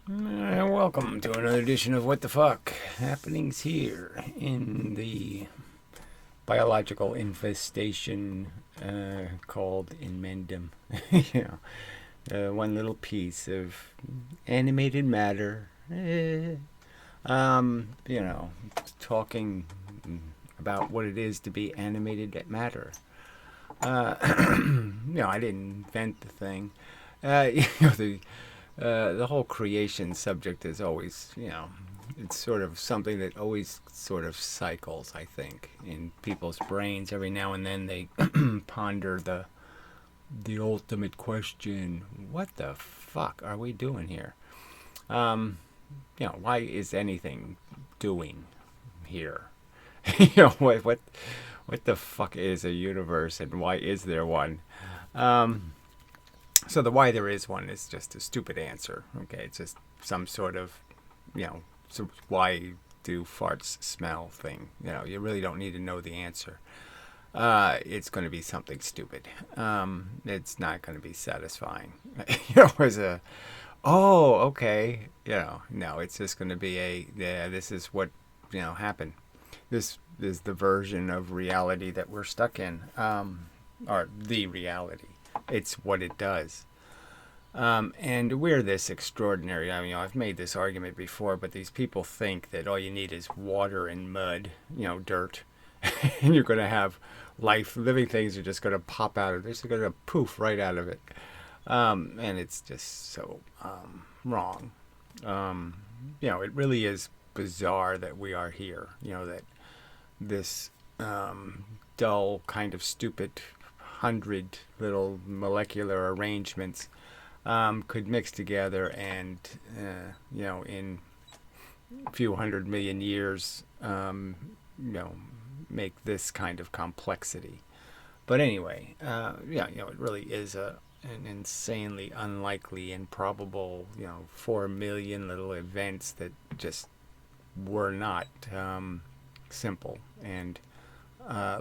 Welcome to another edition of What the Fuck Happenings here in the biological infestation called inmendham. you One little piece of animated matter. You know, talking about what it is to be animated matter. I didn't invent the thing. The whole creation subject is always, it's sort of something that always sort of cycles, I think, in people's brains. Every now and then they ponder the ultimate question: what the fuck are we doing here? Why is anything doing here? What the fuck is a universe, and why is there one? So the why there is one is just a stupid answer. Okay, it's just some sort of, so why do farts smell thing. You really don't need to know the answer. It's going to be something stupid. It's not going to be satisfying. As a, oh, okay. No, it's just going to be yeah, this is what, happened. This is the version of reality that we're stuck in, or the reality. It's what it does. And we're this extraordinary. I mean, I've made this argument before, but these people think that all you need is water and mud, dirt, and you're going to have life. Living things are just going to pop out of it. They're just going to poof right out of it. And it's just so wrong. It really is bizarre that we are here. That this dull, kind of stupid 100 little molecular arrangements could mix together and, in a few 100 million years, make this kind of complexity. But anyway, it really is an insanely unlikely, improbable, 4 million little events that just were not simple and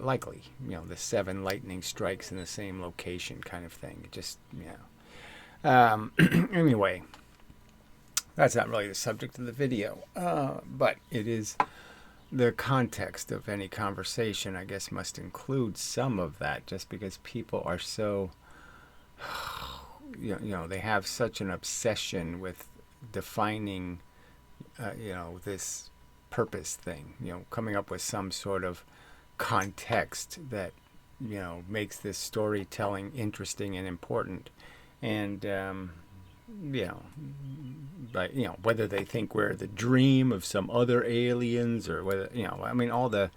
likely. The 7 lightning strikes in the same location kind of thing. It just, anyway, that's not really the subject of the video, but it is. The context of any conversation, I guess, must include some of that, just because people are so, they have such an obsession with defining, this purpose thing, coming up with some sort of context that, makes this storytelling interesting and important. And, but whether they think we're the dream of some other aliens, or whether, all the,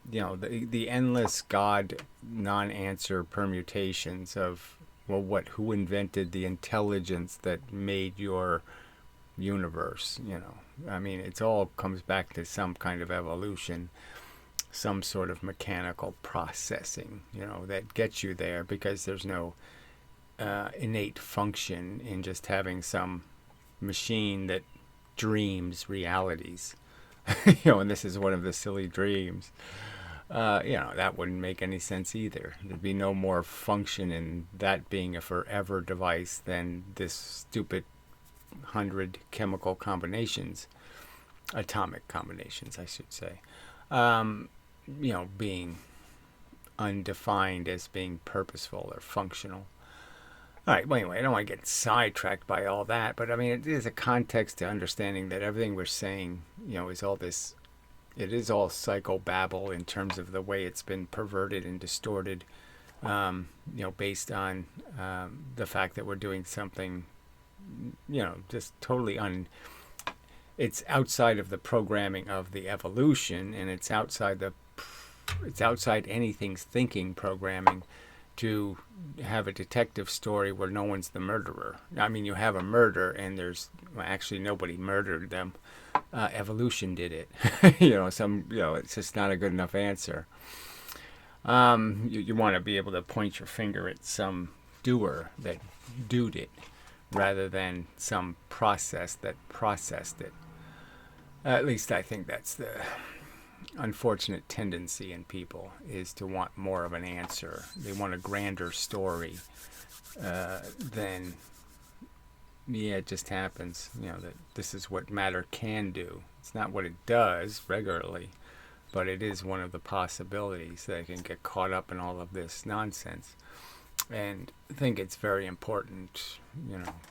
the endless God non-answer permutations of, well, who invented the intelligence that made your universe? It's all comes back to some kind of evolution, some sort of mechanical processing, that gets you there, because there's no innate function in just having some machine that dreams realities. And this is one of the silly dreams. That wouldn't make any sense either. There'd be no more function in that being a forever device than this stupid 100 chemical combinations, atomic combinations, I should say, being undefined as being purposeful or functional. All right, well, anyway, I don't want to get sidetracked by all that, but it is a context to understanding that everything we're saying, is all this, it is all psychobabble in terms of the way it's been perverted and distorted, based on the fact that we're doing something, just totally it's outside of the programming of the evolution, and it's outside anything's thinking programming to have a detective story where no one's the murderer. You have a murder, and actually nobody murdered them. Evolution did it. It's just not a good enough answer. You want to be able to point your finger at some doer that doed it, rather than some process that processed it. At least I think that's the unfortunate tendency in people, is to want more of an answer. They want a grander story than Yeah, it just happens, that this is what matter can do. It's not what it does regularly, but it is one of the possibilities that it can get caught up in all of this nonsense. And I think it's very important,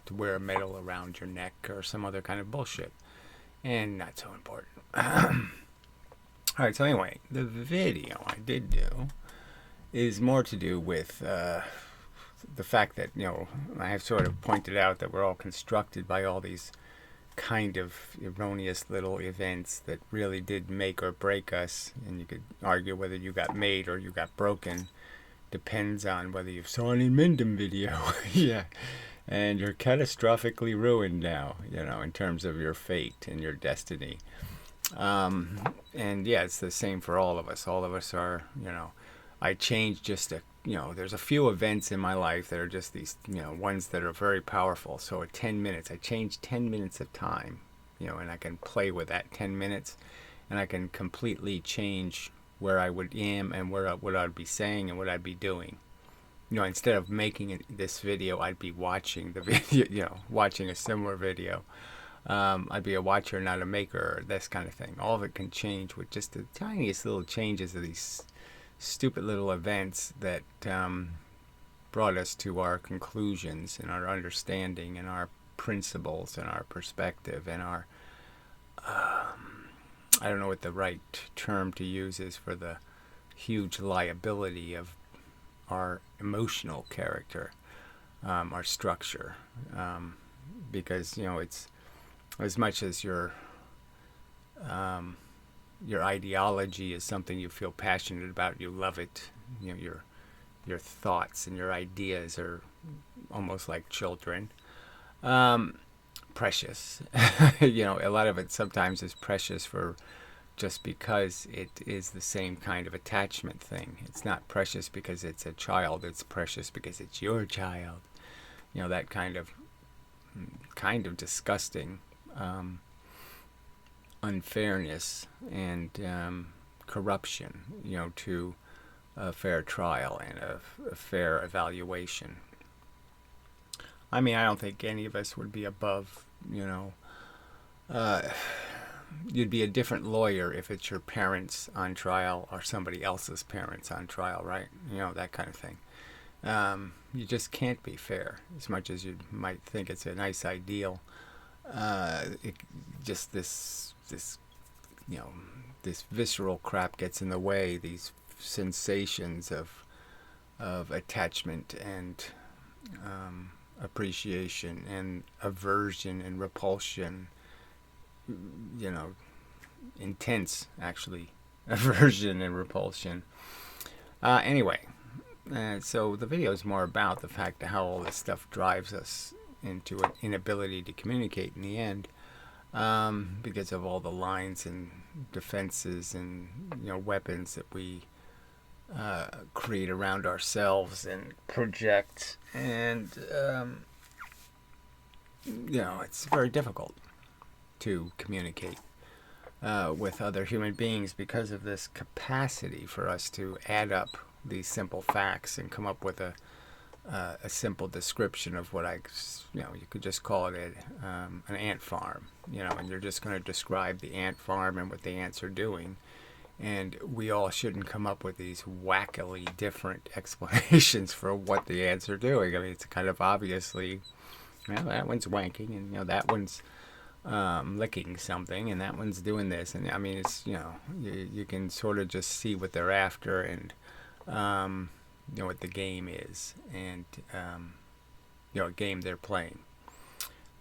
to wear a medal around your neck or some other kind of bullshit. And not so important. All right, so anyway, the video I did do is more to do with the fact that, I have sort of pointed out that we're all constructed by all these kind of erroneous little events that really did make or break us. And you could argue whether you got made or you got broken. Depends on whether you saw an inmendham video. Yeah. And you're catastrophically ruined now, in terms of your fate and your destiny. And yeah, it's the same for all of us. All of us are, I changed there's a few events in my life that are just these, ones that are very powerful. So at 10 minutes, I changed 10 minutes of time, and I can play with that 10 minutes and I can completely change where I am and what I'd be saying and what I'd be doing. Instead of making this video, I'd be watching the video, watching a similar video. I'd be a watcher, not a maker, this kind of thing. All of it can change with just the tiniest little changes of these stupid little events that brought us to our conclusions and our understanding and our principles and our perspective and our I don't know what the right term to use is for the huge liability of our emotional character, our structure, because it's as much as your ideology is something you feel passionate about, you love it. Your thoughts and your ideas are almost like children. Precious. A lot of it sometimes is precious for just because it is the same kind of attachment thing. It's not precious because it's a child. It's precious because it's your child. That kind of disgusting unfairness and corruption, to a fair trial and a fair evaluation. I mean, I don't think any of us would be above, you'd be a different lawyer if it's your parents on trial or somebody else's parents on trial, right? That kind of thing. You just can't be fair, as much as you might think it's a nice ideal. Just this visceral crap gets in the way. These sensations of attachment and appreciation and aversion and repulsion, intense, actually, aversion and repulsion. Anyway, so the video is more about the fact of how all this stuff drives us into an inability to communicate in the end, because of all the lines and defenses and weapons that we create around ourselves and project, and it's very difficult to communicate with other human beings because of this capacity for us to add up these simple facts and come up with a simple description of what you could just call it an ant farm, and you're just going to describe the ant farm and what the ants are doing. And we all shouldn't come up with these wackily different explanations for what the ants are doing. I mean, it's kind of obviously, that one's wanking, and that one's licking something, and that one's doing this. And I mean, it's, you can sort of just see what they're after, and what the game is, and what game they're playing.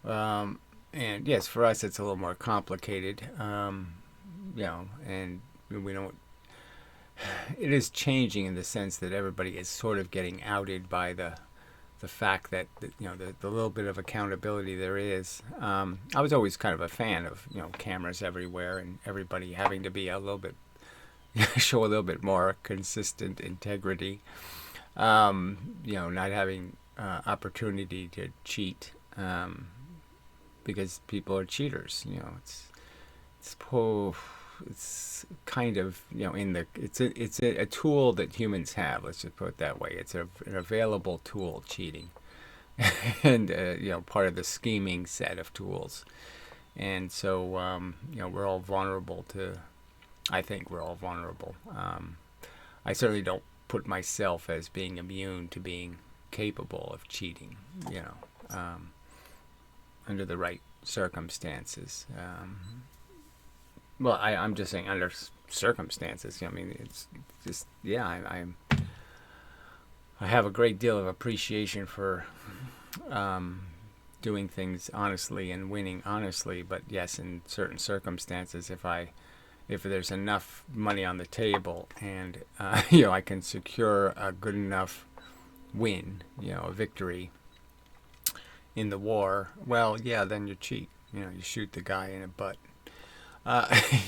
And yes, for us it's a little more complicated, and we don't. It is changing in the sense that everybody is sort of getting outed by the fact that the little bit of accountability there is. I was always kind of a fan of cameras everywhere and everybody having to be a little bit show a little bit more consistent integrity. Not having opportunity to cheat, because people are cheaters. It's kind of it's a tool that humans have. Let's just put it that way. It's an available tool, cheating, and part of the scheming set of tools. And so we're all vulnerable to. I think we're all vulnerable. I certainly don't put myself as being immune to being capable of cheating. Under the right circumstances. Well, I'm just saying under circumstances. I mean, it's just I have a great deal of appreciation for doing things honestly and winning honestly. But yes, in certain circumstances, if there's enough money on the table and I can secure a good enough win, a victory in the war, well, yeah, then you cheat. You shoot the guy in the butt.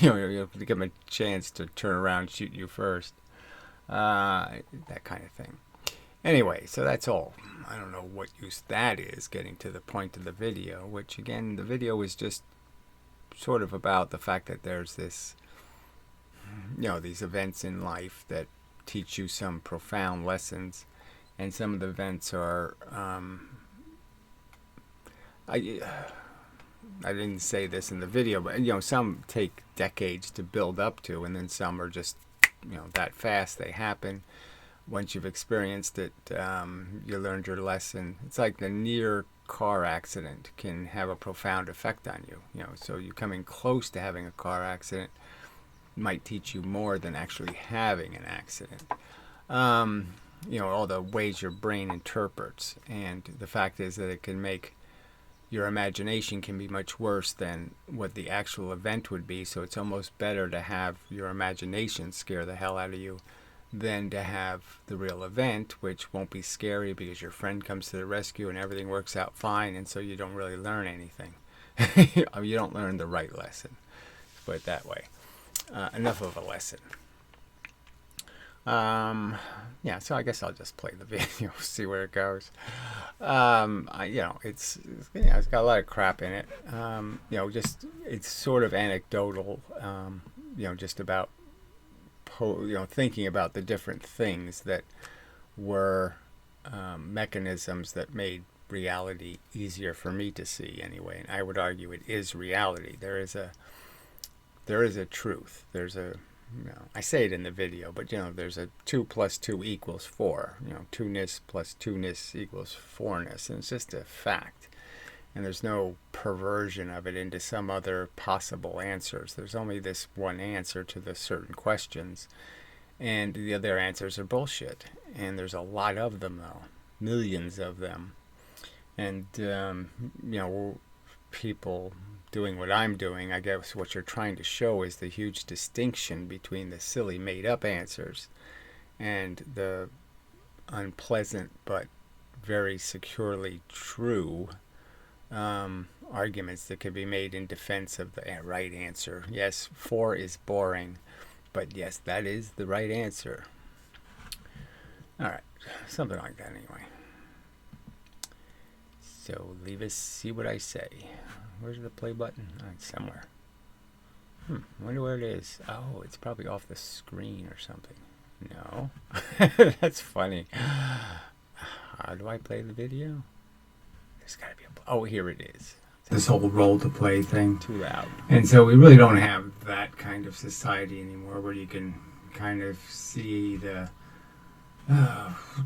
You give him a chance to turn around and shoot you first. That kind of thing. Anyway, so that's all. I don't know what use that is, getting to the point of the video, which again, the video is just sort of about the fact that there's this, these events in life that teach you some profound lessons, and some of the events are, I didn't say this in the video, but some take decades to build up to, and then some are just that fast they happen. Once you've experienced it, you learned your lesson. It's like the near car accident can have a profound effect on you. So you coming close to having a car accident might teach you more than actually having an accident. All the ways your brain interprets, and the fact is that it can make your imagination can be much worse than what the actual event would be. So it's almost better to have your imagination scare the hell out of you than to have the real event, which won't be scary because your friend comes to the rescue and everything works out fine, and so you don't really learn anything. You don't learn the right lesson. Let's put it that way. Enough of a lesson. So I guess I'll just play the video, see where it goes. It's got a lot of crap in it. It's sort of anecdotal. Just about thinking about the different things that were mechanisms that made reality easier for me to see anyway. And I would argue it is reality. There is a truth. There's a I say it in the video, but there's a 2 + 2 = 4. Two-ness plus two-ness equals four-ness, and it's just a fact. And there's no perversion of it into some other possible answers. There's only this one answer to the certain questions, and the other answers are bullshit. And there's a lot of them, though, millions of them. And people doing what I'm doing, I guess what you're trying to show is the huge distinction between the silly made-up answers and the unpleasant but very securely true arguments that can be made in defense of the right answer. Yes, 4 is boring, but yes, that is the right answer. All right, something like that anyway. So leave us see what I say. Where's the play button? Oh, it's somewhere. I wonder where it is. Oh, it's probably off the screen or something. No. That's funny. How do I play the video? There's got to be a... Oh, here it is. This whole role to play thing. Too loud. And so we really don't have that kind of society anymore where you can kind of see the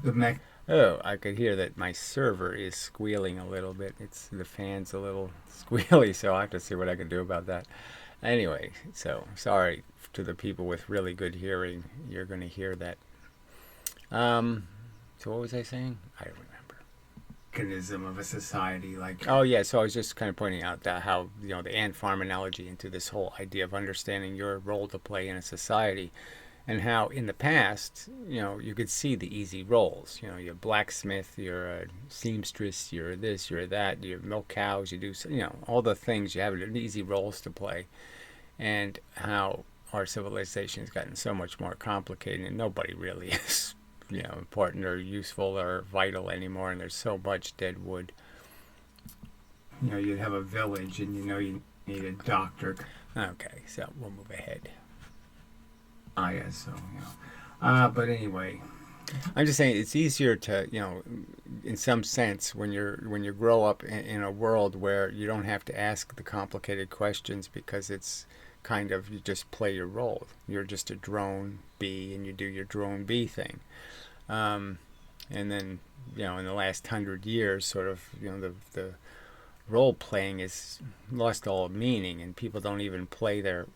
mech... Oh, I could hear that my server is squealing a little bit. The fan's a little squealy, so I'll have to see what I can do about that. Anyway, so sorry to the people with really good hearing. You're going to hear that. So what was I saying? I don't remember. Mechanism of a society like... Oh, yeah, so I was just kind of pointing out that how, the ant farm analogy into this whole idea of understanding your role to play in a society. And how in the past, you could see the easy roles. You're a blacksmith, you're a seamstress, you're this, you're that, you milk cows, you do, all the things you have, easy roles to play. And how our civilization has gotten so much more complicated, and nobody really is, important or useful or vital anymore, and there's so much dead wood. You'd have a village, and you need a doctor. Okay, so we'll move ahead. Yes, so, but anyway, I'm just saying it's easier to, in some sense, when you grow up in a world where you don't have to ask the complicated questions because it's kind of you just play your role. You're just a drone bee and you do your drone bee thing. Um, and then, in the last 100 years, sort of, the role playing is lost all meaning, and people don't even play their,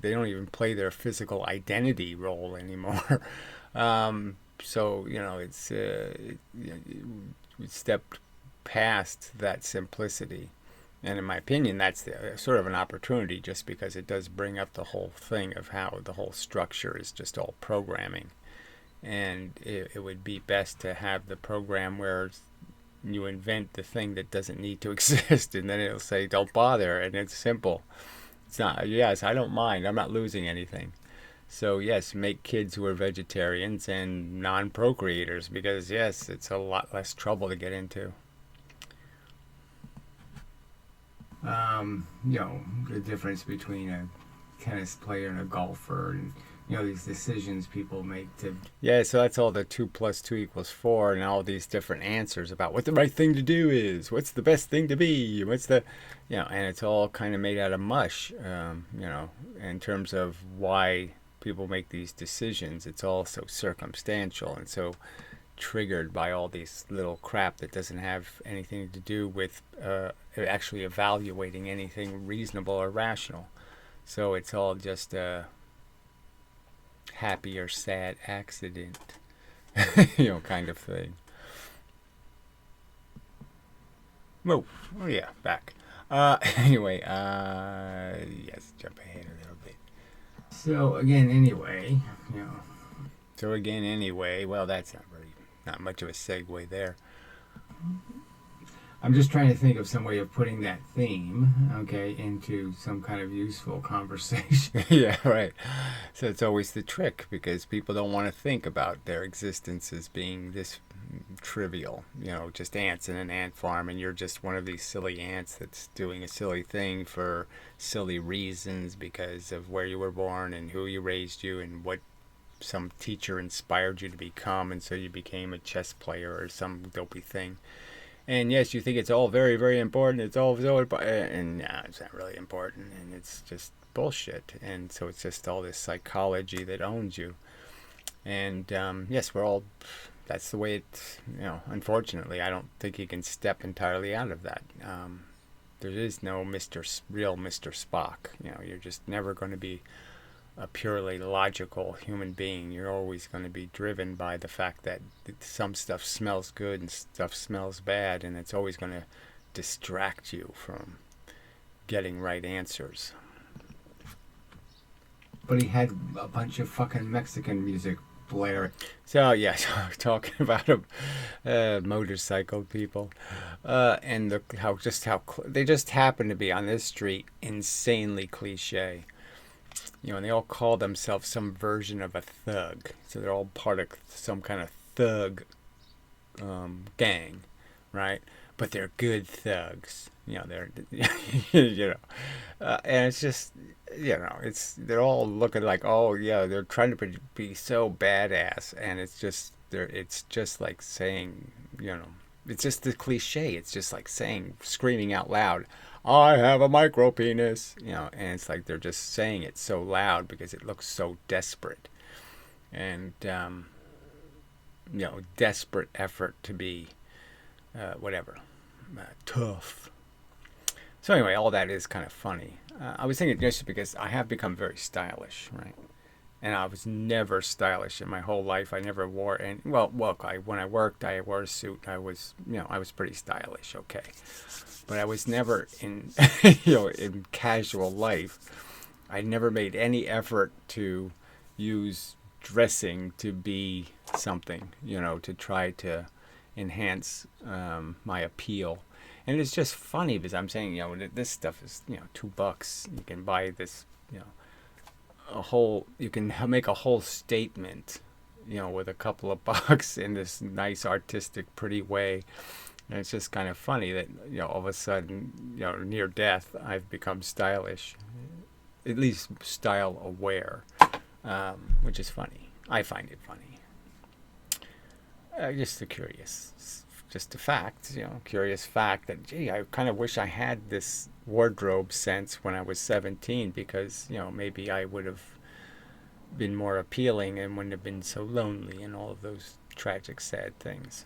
they don't even play their physical identity role anymore. So we stepped past that simplicity, and in my opinion, that's sort of an opportunity, just because it does bring up the whole thing of how the whole structure is just all programming, and it would be best to have the program where you invent the thing that doesn't need to exist, and then it'll say don't bother, and it's simple. It's not. Yes, I don't mind. I'm not losing anything. So yes, make kids who are vegetarians and non-procreators, because yes, it's a lot less trouble to get into. The difference between a tennis player and a golfer, and these decisions people make to. Yeah, so that's all the 2 + 2 = 4, and all these different answers about what the right thing to do is, what's the best thing to be, what's the, and it's all kind of made out of mush, in terms of why people make these decisions. It's all so circumstantial and so triggered by all these little crap that doesn't have anything to do with actually evaluating anything reasonable or rational. So it's all just a happy or sad accident, kind of thing. Oh yeah, back. Anyway, yes, jump ahead a little bit. So again, anyway, you know. So again, anyway, well, that's not much of a segue there. I'm just trying to think of some way of putting that theme, okay, into some kind of useful conversation. Yeah, right. So it's always the trick, because people don't want to think about their existence as being this trivial, just ants in an ant farm, and you're just one of these silly ants that's doing a silly thing for silly reasons because of where you were born and who you raised you and what some teacher inspired you to become, and so you became a chess player or some dopey thing. And yes, you think it's all very, very important. It's all so important, and no, it's not really important, and it's just bullshit. And so it's just all this psychology that owns you. And yes, we're all. That's the way it. Unfortunately, I don't think you can step entirely out of that. There is no real Mr. Spock. You're just never going to be a purely logical human being. You're always going to be driven by the fact that some stuff smells good and stuff smells bad, and it's always going to distract you from getting right answers. But he had a bunch of fucking Mexican music blaring. So yeah, talking about motorcycle people, and how they just happen to be on this street insanely cliche. And they all call themselves some version of a thug. So they're all part of some kind of thug gang, right? But they're good thugs. They're, and it's just, they're all looking like, oh yeah, they're trying to be so badass, and it's just like saying, it's just the cliche. It's just like screaming out loud, I have a micro penis, and it's like they're just saying it so loud because it looks so desperate. And, desperate effort to be, tough. So anyway, all that is kind of funny. I was thinking just because I have become very stylish, right? And I was never stylish in my whole life. I never wore any. Well, when I worked, I wore a suit. I was pretty stylish, okay. But I was never in, in casual life. I never made any effort to use dressing to be something, to try to enhance my appeal. And it's just funny because I'm saying, this stuff is, $2. You can buy this, you can make a whole statement, with a couple of bucks in this nice, artistic, pretty way. And it's just kind of funny that, all of a sudden, near death, I've become stylish, at least style aware, which is funny. I find it funny. Just a just a fact, curious fact that, gee, I kind of wish I had this wardrobe sense when I was 17 because, maybe I would have been more appealing and wouldn't have been so lonely and all of those tragic, sad things.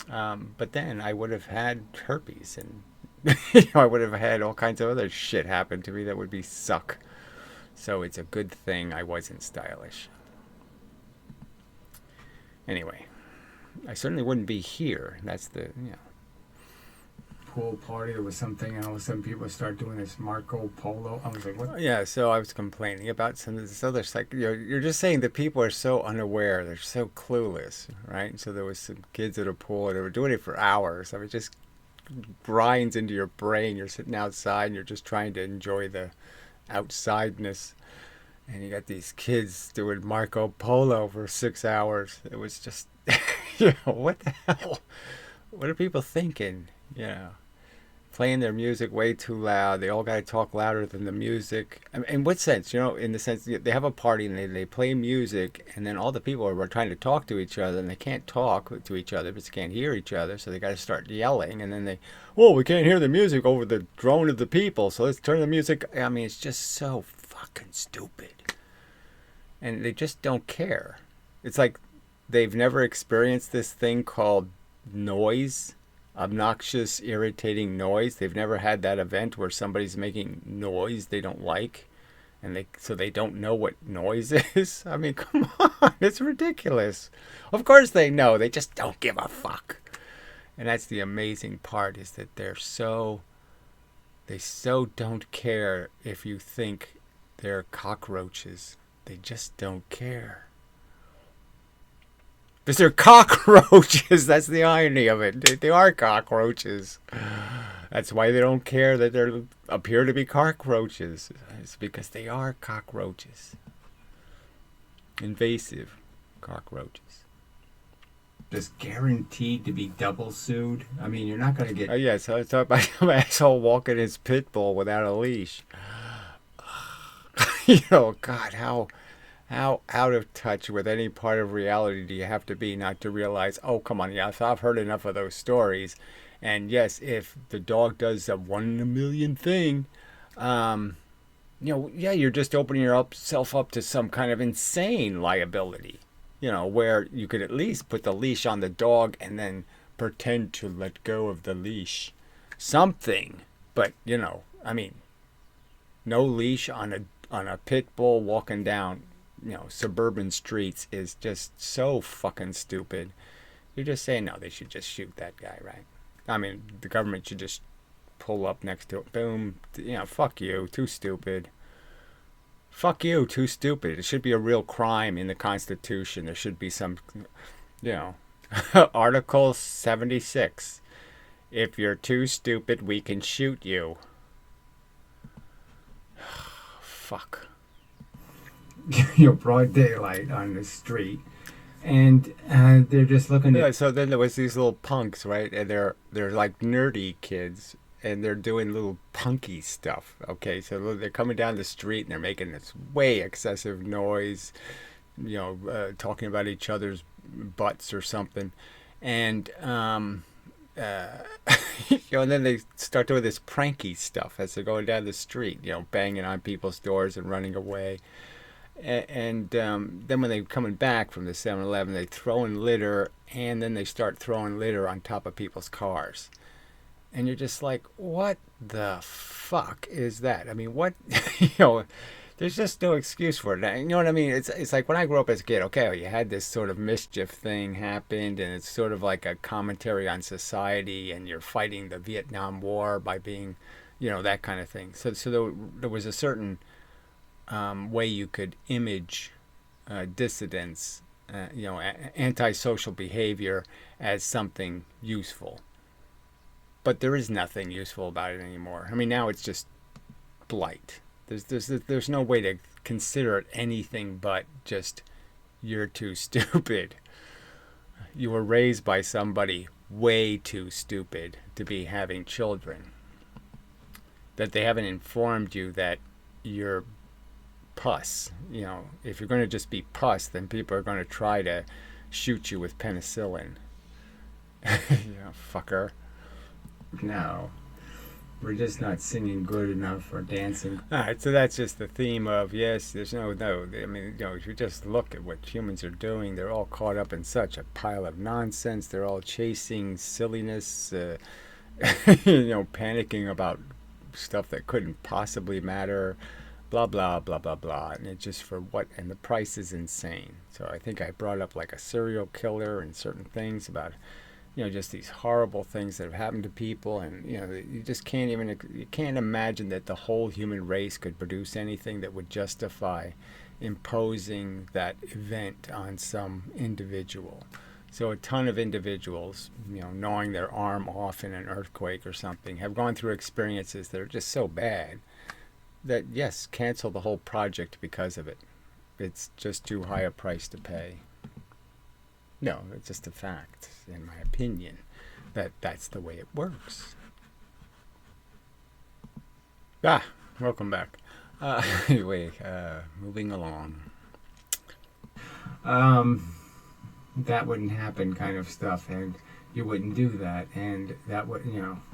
But then I would have had herpes and I would have had all kinds of other shit happen to me that would be suck. So it's a good thing I wasn't stylish. Anyway, I certainly wouldn't be here. That's the, pool party. There was something, and all of a sudden people start doing this Marco Polo. I was like, what? Yeah, so I was complaining about some of this other stuff. You're just saying that people are so unaware. They're so clueless, right? So there was some kids at a pool, and they were doing it for hours. I mean, it just grinds into your brain. You're sitting outside, and you're just trying to enjoy the outsideness. And you got these kids doing Marco Polo for 6 hours. It was just, what the hell? What are people thinking? Playing their music way too loud. They all got to talk louder than the music. I mean, in what sense? In the sense they have a party and they play music, and then all the people are trying to talk to each other, and they can't talk to each other because they can't hear each other, so they got to start yelling, and then we can't hear the music over the drone of the people, so let's turn the music. I mean, it's just so fucking stupid. And they just don't care. It's like they've never experienced this thing called noise. Obnoxious, irritating noise. They've never had that event where somebody's making noise they don't like, and so they don't know what noise is. I mean, come on, it's ridiculous. Of course they know. They just don't give a fuck. And that's the amazing part, is that they so don't care if you think they're cockroaches. They just don't care. Because they're cockroaches. That's the irony of it. They are cockroaches. That's why they don't care that they appear to be cockroaches. It's because they are cockroaches. Invasive cockroaches. Just guaranteed to be double sued. I mean, you're not going to get... yeah, so it's about some asshole walking his pit bull without a leash. God, how out of touch with any part of reality do you have to be not to realize, oh, come on, yeah, I've heard enough of those stories. And yes, if the dog does a 1 in a million thing, you're just opening yourself up to some kind of insane liability, where you could at least put the leash on the dog and then pretend to let go of the leash. Something. But, I mean, no leash on a pit bull walking down suburban streets is just so fucking stupid. You're just saying, no, they should just shoot that guy, right? I mean, the government should just pull up next to it. Boom. Fuck you. Too stupid. Fuck you. Too stupid. It should be a real crime in the Constitution. There should be some, Article 76. If you're too stupid, we can shoot you. Fuck. Broad daylight on the street, and they're just looking at... Yeah, so then there was these little punks, right? And they're like nerdy kids, and they're doing little punky stuff, okay? So they're coming down the street, and they're making this way excessive noise, talking about each other's butts or something. And, and then they start doing this pranky stuff as they're going down the street, banging on people's doors and running away. And then when they're coming back from the 7-Eleven, they throw in litter, and then they start throwing litter on top of people's cars. And you're just like, what the fuck is that? I mean, what, there's just no excuse for it. You know what I mean? It's like when I grew up as a kid, okay, you had this sort of mischief thing happened, and it's sort of like a commentary on society, and you're fighting the Vietnam War by being, that kind of thing. So there was a certain... way you could image dissidents, antisocial behavior as something useful. But there is nothing useful about it anymore. I mean, now it's just blight. There's no way to consider it anything but just, you're too stupid. You were raised by somebody way too stupid to be having children. That they haven't informed you that you're pus. If you're going to just be pus, then people are going to try to shoot you with penicillin. Yeah, fucker. No. We're just not singing good enough or dancing. All right, so that's just the theme of yes. There's no. I mean, if you just look at what humans are doing, they're all caught up in such a pile of nonsense. They're all chasing silliness, panicking about stuff that couldn't possibly matter. Blah blah blah blah blah, and it just for what? And the price is insane. So I think I brought up like a serial killer and certain things about just these horrible things that have happened to people, and you just you can't imagine that the whole human race could produce anything that would justify imposing that event on some individual. So a ton of individuals, gnawing their arm off in an earthquake or something, have gone through experiences that are just so bad that yes, cancel the whole project because of it. It's just too high a price to pay. No, it's just a fact, in my opinion, that that's the way it works. Welcome back. Anyway, moving along. That wouldn't happen kind of stuff, and you wouldn't do that, and that would,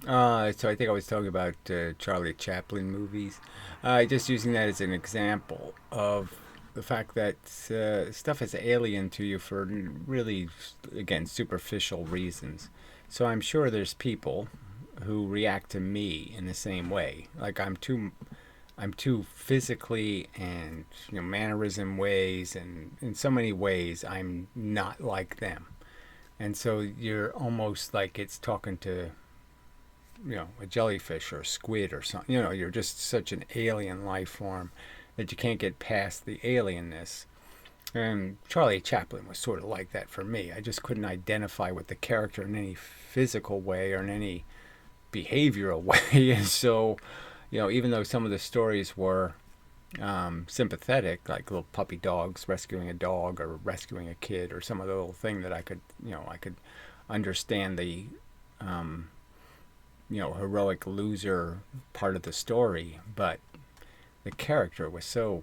So I think I was talking about Charlie Chaplin movies. Just using that as an example of the fact that stuff is alien to you for really, again, superficial reasons. So I'm sure there's people who react to me in the same way. Like I'm too physically and mannerism ways, and in so many ways I'm not like them. And so you're almost like it's talking to a jellyfish or a squid or something. You're just such an alien life form that you can't get past the alienness. And Charlie Chaplin was sort of like that for me. I just couldn't identify with the character in any physical way or in any behavioral way. And so, even though some of the stories were sympathetic, like little puppy dogs rescuing a dog or rescuing a kid or some other little thing that I could understand the heroic loser part of the story, but the character was so,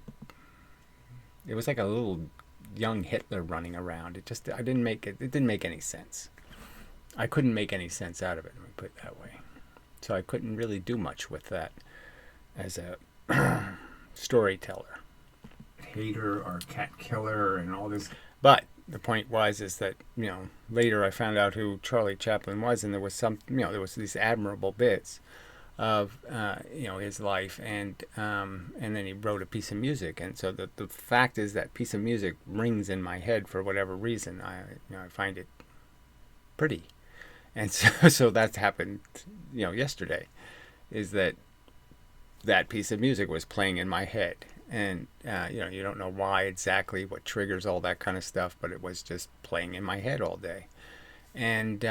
it was like a little young Hitler running around. It didn't make any sense. I couldn't make any sense out of it, let me put it that way. So I couldn't really do much with that as a storyteller. Hater or cat killer and all this. But the point is that, later I found out who Charlie Chaplin was, and there was there was these admirable bits of his life, and then he wrote a piece of music, and so the fact is that piece of music rings in my head for whatever reason. I find it pretty, and so that's happened yesterday, is that piece of music was playing in my head, and you don't know why exactly, what triggers all that kind of stuff, but it was just playing in my head all day, and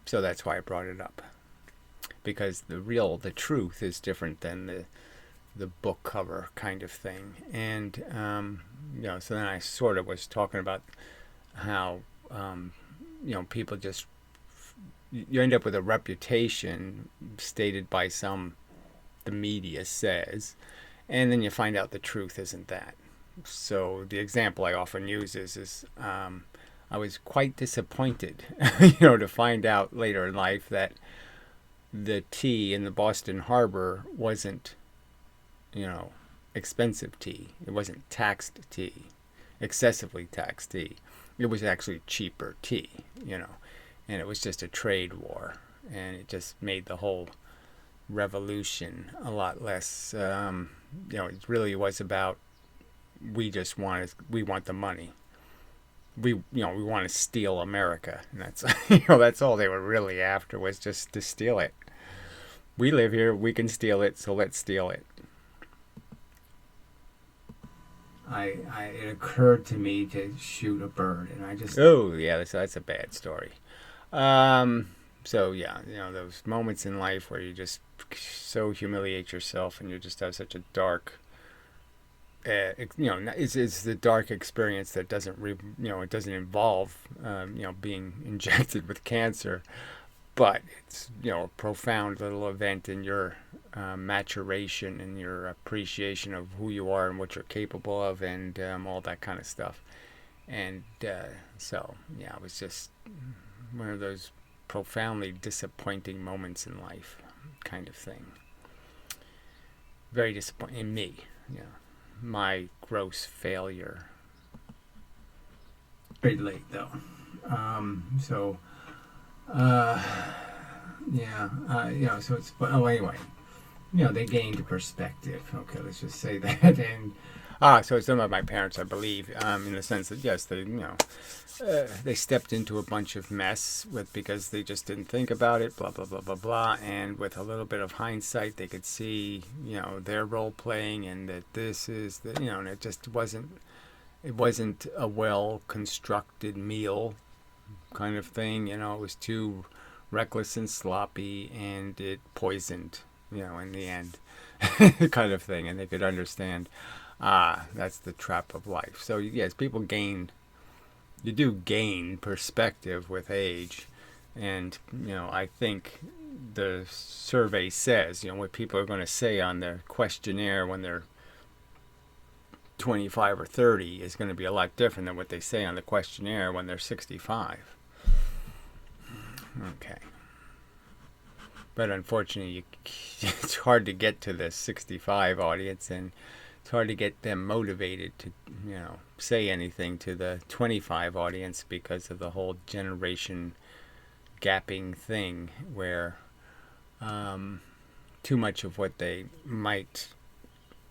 so that's why I brought it up. Because the truth is different than the book cover kind of thing. And, so then I sort of was talking about how, people just, you end up with a reputation stated by the media says, and then you find out the truth isn't that. So the example I often use is I was quite disappointed, to find out later in life that the tea in the Boston Harbor wasn't, expensive tea. It wasn't taxed tea, excessively taxed tea. It was actually cheaper tea, and it was just a trade war, and it just made the whole revolution a lot less. It really was about we want the money. We want to steal America, and that's that's all they were really after, was just to steal it. We live here, we can steal it, so let's steal it. It occurred to me to shoot a bird, and I just that's a bad story. So yeah, those moments in life where you just so humiliate yourself, and you just have such a dark. It's the dark experience that doesn't it doesn't involve being injected with cancer, but it's a profound little event in your maturation and your appreciation of who you are and what you're capable of, and all that kind of stuff. And so yeah, it was just one of those profoundly disappointing moments in life, kind of thing. Very disappointing in me, my gross failure. Very late though, so so it's anyway, they gained perspective. Okay, let's just say that. And so some of my parents, I believe, in the sense that yes, they stepped into a bunch of mess because they just didn't think about it, blah blah blah blah blah, and with a little bit of hindsight, they could see their role playing, and that this is and it just wasn't a well constructed meal, kind of thing. It was too reckless and sloppy, and it poisoned, in the end, kind of thing. And they could understand, that's the trap of life. So yes, you do gain perspective with age. And, I think the survey says, what people are going to say on their questionnaire when they're 25 or 30 is going to be a lot different than what they say on the questionnaire when they're 65. Okay. But unfortunately, it's hard to get to the 65 audience, and it's hard to get them motivated to, say anything to the 25 audience because of the whole generation gapping thing, where too much of what they might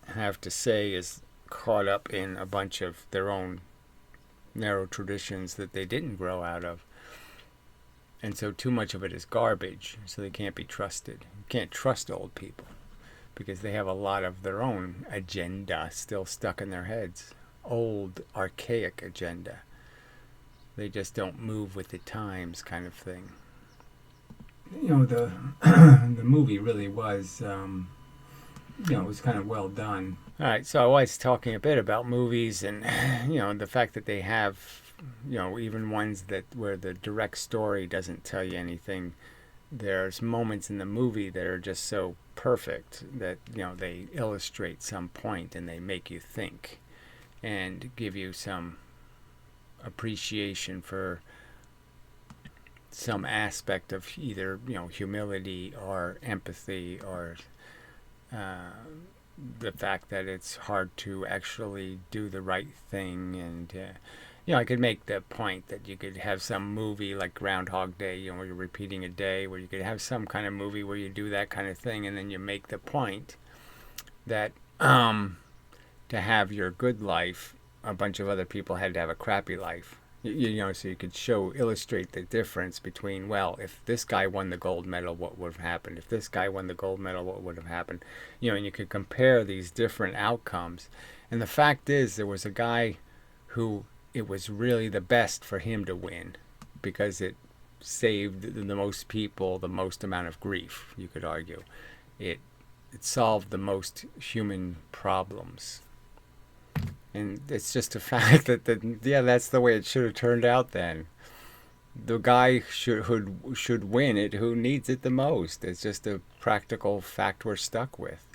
have to say is caught up in a bunch of their own narrow traditions that they didn't grow out of. And so too much of it is garbage, so they can't be trusted. You can't trust old people because they have a lot of their own agenda still stuck in their heads. Old, archaic agenda. They just don't move with the times, kind of thing. The the movie really was, it was kind of well done. All right, so I was talking a bit about movies and, the fact that they have, even ones where the direct story doesn't tell you anything. There's moments in the movie that are just so perfect that, they illustrate some point and they make you think and give you some appreciation for some aspect of either, humility or empathy or the fact that it's hard to actually do the right thing. And I could make the point that you could have some movie like Groundhog Day, where you're repeating a day, where you could have some kind of movie where you do that kind of thing, and then you make the point that to have your good life, a bunch of other people had to have a crappy life. So you could illustrate the difference between, well, if this guy won the gold medal, what would have happened? If this guy won the gold medal, what would have happened? And you could compare these different outcomes. And the fact is, there was a guy who it was really the best for him to win because it saved the most people the most amount of grief, you could argue. It solved the most human problems. And it's just a fact that that's the way it should have turned out then. The guy should win it who needs it the most. It's just a practical fact we're stuck with.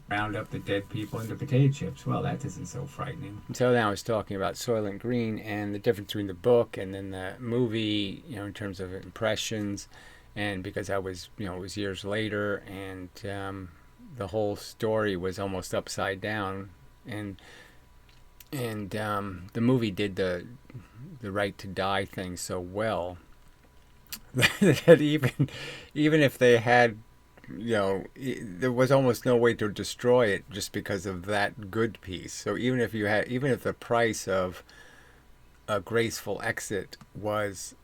Round up the dead people into potato chips. Well, that isn't so frightening. So now I was talking about Soylent Green and the difference between the book and then the movie, in terms of impressions. And because I was, it was years later, and the whole story was almost upside down, and the movie did the right to die thing so well that even if they had, there was almost no way to destroy it just because of that good piece. So even if the price of a graceful exit was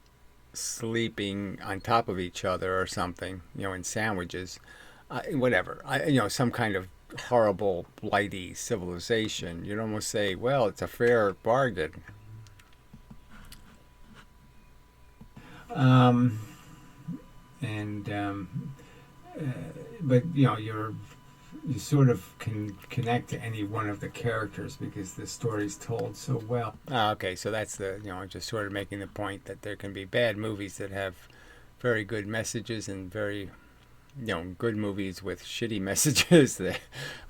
sleeping on top of each other or something, in sandwiches, whatever, some kind of horrible, blighty civilization, you'd almost say, well, it's a fair bargain. But you sort of can connect to any one of the characters because the story's told so well. Okay, so that's just sort of making the point that there can be bad movies that have very good messages and very, good movies with shitty messages.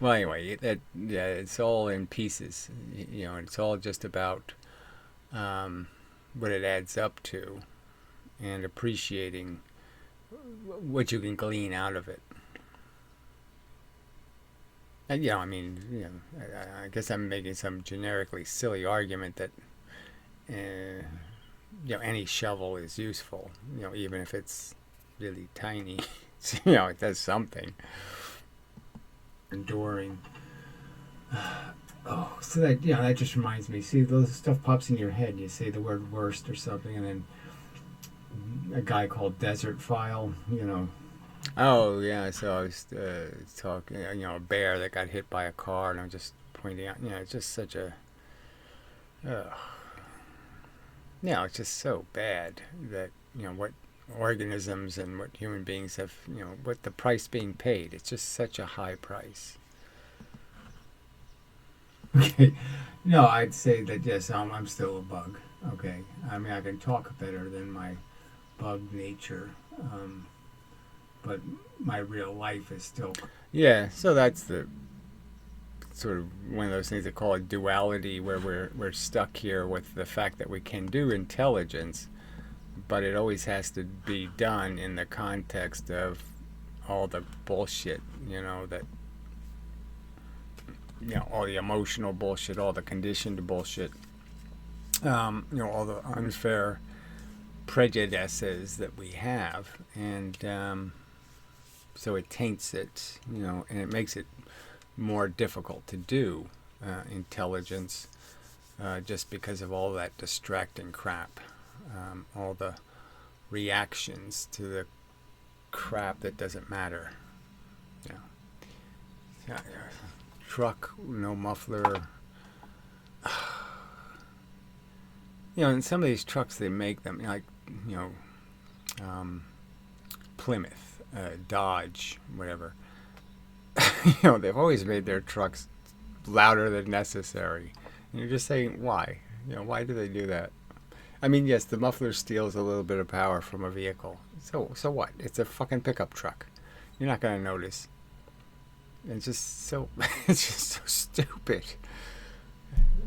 Well, anyway, it's all in pieces, it's all just about what it adds up to, and appreciating what you can glean out of it. And, I mean, I guess I'm making some generically silly argument that, any shovel is useful, even if it's really tiny. It does something. Enduring. Oh, so that just reminds me. See, those stuff pops in your head. You say the word worst or something, and then a guy called Desert File, Oh, yeah, so I was talking, a bear that got hit by a car, and I'm just pointing out, it's just such a, it's just so bad that, what organisms and what human beings have, what the price being paid. It's just such a high price. Okay. No, I'd say that, yes, I'm still a bug. Okay. I mean, I can talk better than my bug nature. But my real life is still. Yeah, so that's the sort of one of those things they call a duality, where we're stuck here with the fact that we can do intelligence, but it always has to be done in the context of all the bullshit, that all the emotional bullshit, all the conditioned bullshit, all the unfair prejudices that we have, and so it taints it, and it makes it more difficult to do intelligence, just because of all that distracting crap, all the reactions to the crap that doesn't matter. Yeah. Truck, no muffler. And some of these trucks, they make them like, Plymouth, Dodge, whatever. They've always made their trucks louder than necessary. And you're just saying, why? Why do they do that? I mean, yes, the muffler steals a little bit of power from a vehicle. So what? It's a fucking pickup truck. You're not going to notice. It's just so stupid.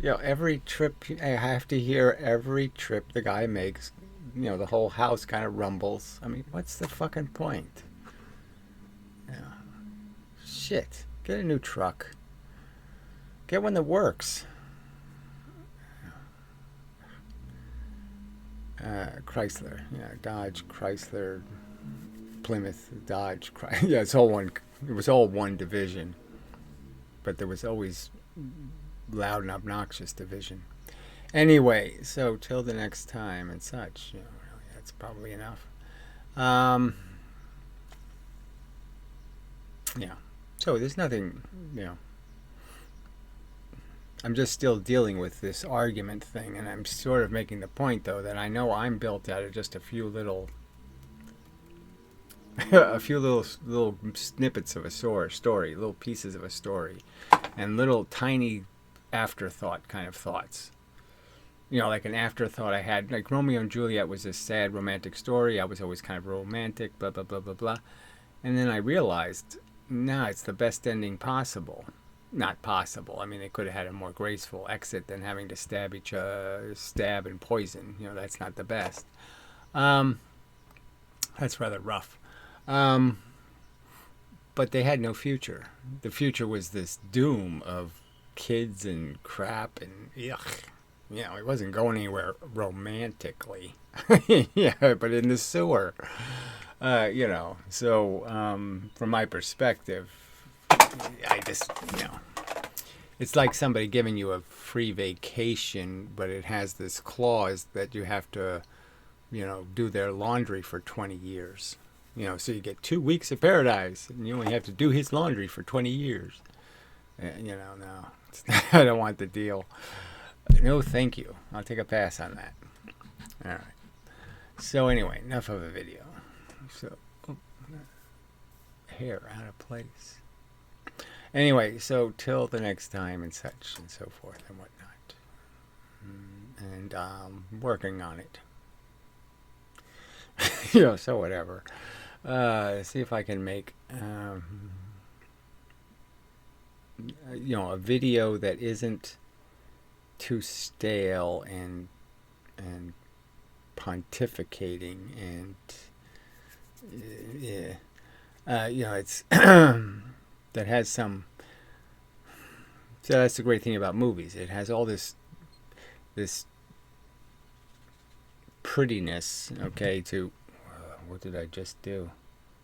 Every trip, I have to hear every trip the guy makes, the whole house kind of rumbles. I mean, what's the fucking point? Shit. Get a new truck. Get one that works. Chrysler. Dodge, Chrysler, Plymouth, Dodge, Chrysler. Yeah, it was all one division. But there was always loud and obnoxious division. Anyway, so till the next time and such, really, that's probably enough. Yeah. So there's nothing, I'm just still dealing with this argument thing, and I'm sort of making the point, though, that I know I'm built out of just a few little snippets of a story, little pieces of a story, and little tiny afterthought kind of thoughts. Like an afterthought I had, like Romeo and Juliet was this sad romantic story. I was always kind of romantic, blah, blah, blah, blah, blah. And then I realized, no, it's the best ending possible. Not possible. I mean, they could have had a more graceful exit than having to stab and poison. That's not the best. That's rather rough. But they had no future. The future was this doom of kids and crap and yuck. It wasn't going anywhere romantically. Yeah, but in the sewer. So from my perspective, I just, it's like somebody giving you a free vacation, but it has this clause that you have to, do their laundry for 20 years. So you get 2 weeks of paradise, and you only have to do his laundry for 20 years. No, I don't want the deal. No, thank you. I'll take a pass on that. All right. So anyway, enough of a video. So, hair out of place. Anyway, so till the next time and such and so forth and whatnot. And working on it. So whatever. See if I can make, a video that isn't too stale and and pontificating and yeah, it's that has some. So that's the great thing about movies. It has all this prettiness. Okay, to what did I just do?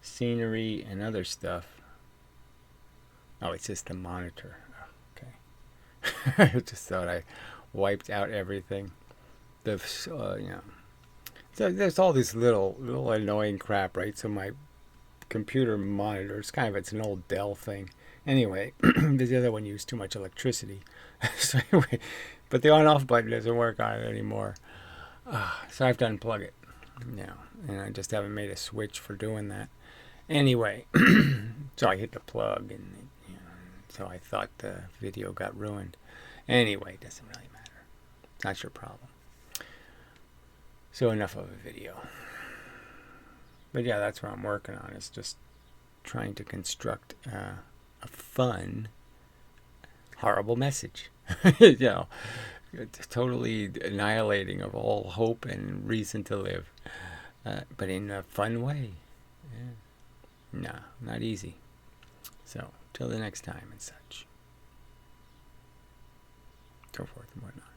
Scenery and other stuff. Oh, it's just the monitor. Okay, I just thought I wiped out everything. So there's all this little annoying crap, right? So my computer monitor, it's an old Dell thing. Anyway, the other one used too much electricity. So anyway, but the on off button doesn't work on it anymore. So I have to unplug it. And I just haven't made a switch for doing that. Anyway, so I hit the plug, and so I thought the video got ruined. Anyway, it doesn't really matter. It's not your problem. So enough of a video. But yeah, that's what I'm working on, is just trying to construct a fun, horrible message. Totally annihilating of all hope and reason to live. But in a fun way. Yeah. No, not easy. So, till the next time and such. So forth and whatnot.